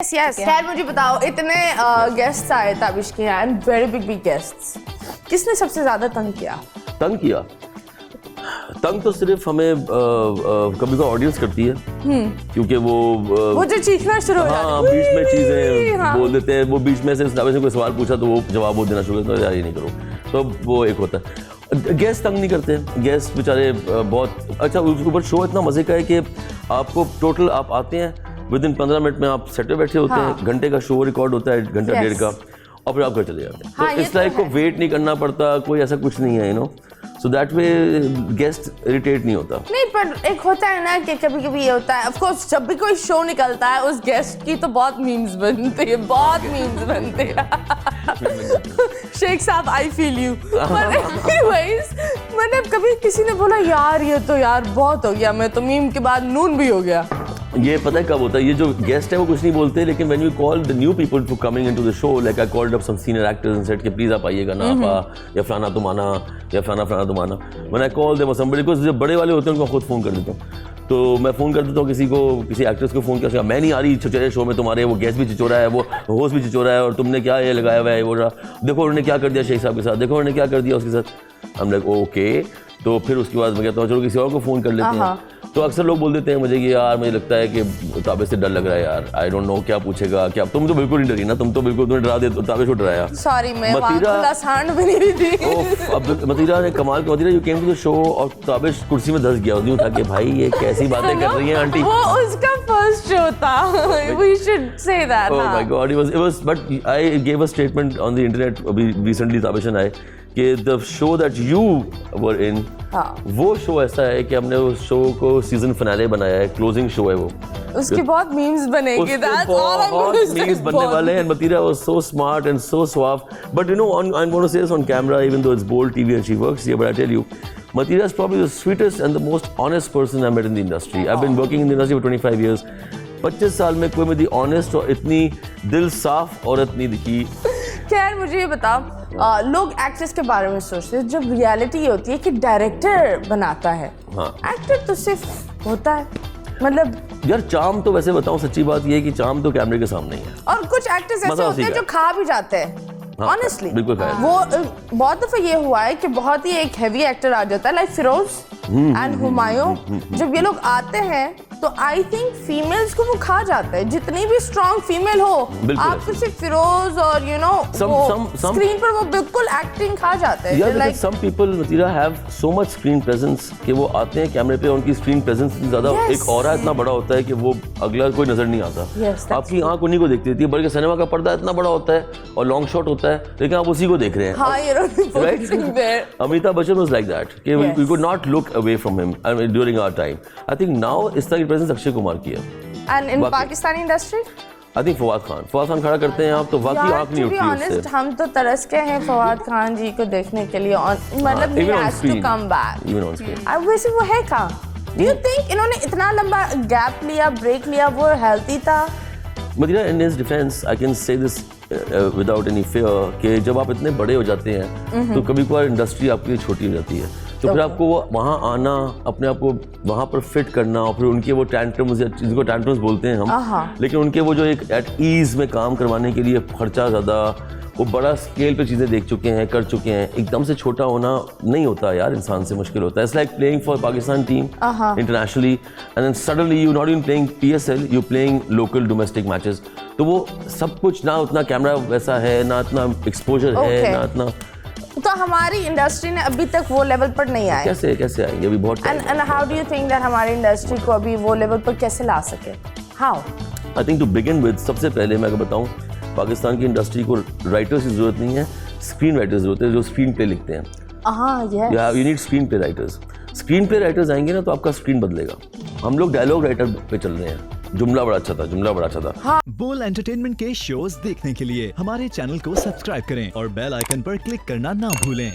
Yes. खैर मुझे बताओ, इतने गेस्ट्स आए ताबिश के यहाँ, वेरी बिग गेस्ट्स, किसने सबसे ज्यादा तंग किया? तंग तो सिर्फ हमें कभी कभी ऑडियंस करती है, क्योंकि वो जो चीखना शुरू हो जाता है, हाँ, बीच में चीजें हाँ। बोल देते हैं। वो बीच में से कोई सवाल पूछा तो वो जवाब वो देना शुरू करते हैं, यार ये नहीं करो, तो वो एक होता है। गेस्ट तंग नहीं करते, गेस्ट बेचारे बहुत अच्छा। ऊपर शो इतना मजे का है कि आपको टोटल आप आते हैं विद इन 15 मिनट में आप सेट पे बैठे होते हैं। घंटे का शो रिकॉर्ड होता है, घंटा डेढ़ का, और फिर आप घर चले जाते हैं। तो इस लाइक को वेट नहीं करना पड़ता, कोई ऐसा कुछ नहीं है, so that way guest irritate नहीं होता। नहीं, पर एक होता है ना कि कभी कभी ये होता है, ऑफ कोर्स जब भी कोई शो निकलता है उस गेस्ट की तो बहुत मीम्स बनते हैं, बहुत मीम्स बनते हैं। शेख साहब, आई फील यू। पर एनीवेज, मतलब कभी किसी ने बोला यार ये तो यार बहुत हो गया, मैं तो मीम के बाद नून भी हो गया। ये पता है कब होता है? ये जो गेस्ट है वो कुछ नहीं बोलते, लेकिन when we call the new people to coming into the show, like I called up some senior actors and said कि प्लीज आप आइएगा ना, आपा या फलाना तुम आना, या फलाना तुम आना। When I call them somebody, because जो बड़े वाले होते हैं उनको खुद फोन कर देता हूँ, तो मैं फोन कर देता हूँ किसी एक्ट्रेस को फोन किया, मैं नहीं आ रही चचोरे शो में तुम्हारे, वो गेस्ट भी चिचोरा है, वो होस्ट भी चिचोरा है, और तुमने क्या ये लगाया हुआ है, वो देखो उन्होंने क्या कर दिया शेख साहब के साथ, देखो उन्होंने क्या कर दिया उसके साथ। हम लाइक ओके, तो फिर उसके बाद मैं कहता हूँ चलो किसी और को फ़ोन कर लेते हैं। तो अक्सर लोग बोल देते हैं मुझे कि यार मुझे लगता है कि ताबिश से डर लग रहा है यार, आई डोंट नो क्या पूछेगा, क्या तुम तो बिल्कुल नहीं डरी ना, तुम तो बिल्कुल तुम्हें डरा दे, ताबिश को डराया। सॉरी, मैं सांड भी नहीं थी। अब मतीरा ने कमाल का, Mathira you came to the show और ताबिश कुर्सी में धंस गया, यूं था कि भाई ये कैसी बातें कर रही हैं आंटी। वो उसका फर्स्ट शो था, we should say that. Oh my God, it was but I give a statement on the internet अभी रिसेंटली, ताबिश एंड आई, कि the show that you were in, वो शो ऐसा है कि हमने उस शो को सीजन फिनाले बनाया है, क्लोजिंग शो है वो, उसके बहुत मीम्स बनेंगे, that's all I want to say. Memes बनने वाले हैं। Mathira was so smart and so suave, but you know I am going to say this on camera, even though it's bold TV and she works here, but I tell you, Matira is probably the sweetest and the most honest person I met in the industry. I've been working in the industry for 25 years. 25 साल में कोई मेरी honest और इतनी दिल साफ औरत नहीं दिखी। खैर मुझे ये बताओ, लोग एक्ट्रेस के बारे में सोचते हैं, जब रियलिटी ये होती है कि डायरेक्टर बनाता है, एक्टर तो सिर्फ होता है, मतलब यार चार्म तो वैसे बताऊं, सच्ची बात ये है कि चार्म तो कैमरे के सामने ही है, और कुछ एक्टर्स ऐसे होते हैं जो खा भी जाते हैं। Honestly, बिल्कुल वो बहुत दफा ये हुआ है कि बहुत ही एक हैवी एक्टर आ जाता है, लाइक फिरोज एंड हुमायूं, जब ये लोग आते हैं तो आई थिंक फीमेल्स को वो खा जाता है, जितनी भी स्ट्रॉन्ग फीमेल हो, आपको सिर्फ फिरोज और स्क्रीन पर वो बिल्कुल एक्टिंग खा जाते हैं। Like some people Mathira have so much screen presence कि वो आते हैं कैमरे पे, उनकी स्क्रीन प्रेजेंस ज्यादा, एक ऑरा इतना बड़ा होता है कि वो अगला कोई नजर नहीं आता। आपकी आंख उन्हीं को देखती रहती है, बल्कि सिनेमा का पर्दा इतना बड़ा होता है और लॉन्ग शॉट होता है, लेकिन आप उसी को देख रहे हैं। Amitabh Bachchan was like that कि we could not look away from him during our time. I think now इस तरह की प्रेजेंस अक्षय कुमार की है। And in Pakistani industry I think Fawad Khan खड़ा करते हैं आप तो वाकई आंख नहीं उठती उससे। हम तो तरस के हैं फवाद खान जी को देखने के लिए, मतलब he has to come back even on screen। अब वैसे वो है कहाँ? Do you think इन्होंने इतना लंबा गैप लिया, ब्रेक लिया, वो हेल्थी था? मतीरा, in his defense I can say this without any fear कि जब आप इतने बड़े हो जाते हैं तो कभी कभार इंडस्ट्री आपके लिए छोटी हो जाती है, तो फिर आपको वहाँ आना, अपने आप को वहाँ पर फिट करना, और फिर उनके वो टैंट्रम्स, जिनको टैंट्रम्स बोलते हैं हम, लेकिन उनके वो जो एक एट ईज में काम करवाने के लिए खर्चा ज़्यादा, वो बड़ा स्केल पे चीज़ें देख चुके हैं, कर चुके हैं, एकदम से छोटा होना नहीं होता यार, इंसान से मुश्किल होता है। It's like playing for Pakistan team internationally and then suddenly you not even playing PSL, you playing local domestic matches, तो वो सब कुछ ना उतना कैमरा वैसा है, ना इतना एक्सपोजर है, ना इतना, तो हमारी इंडस्ट्री ने अभी तक वो लेवल पर नहीं आए। कैसे आएंगे अभी बहुत। And how do you think that हमारी इंडस्ट्री को अभी वो लेवल पर कैसे ला सके? How? I think to begin with, सबसे पहले मैं अगर बताऊं, पाकिस्तान की इंडस्ट्री को राइटर्स की जरूरत नहीं है, स्क्रीन राइटर्स जरूरत है जो स्क्रीन प्ले लिखते हैं। You need screen play writers. Screen play writers आएंगे ना तो आपका स्क्रीन बदलेगा। हम लोग डायलॉग राइटर पे चल रहे हैं, जुमला बड़ा अच्छा था। हाँ। बोल एंटरटेनमेंट के शोज देखने के लिए हमारे चैनल को सब्सक्राइब करें और बेल आइकन पर क्लिक करना ना भूलें।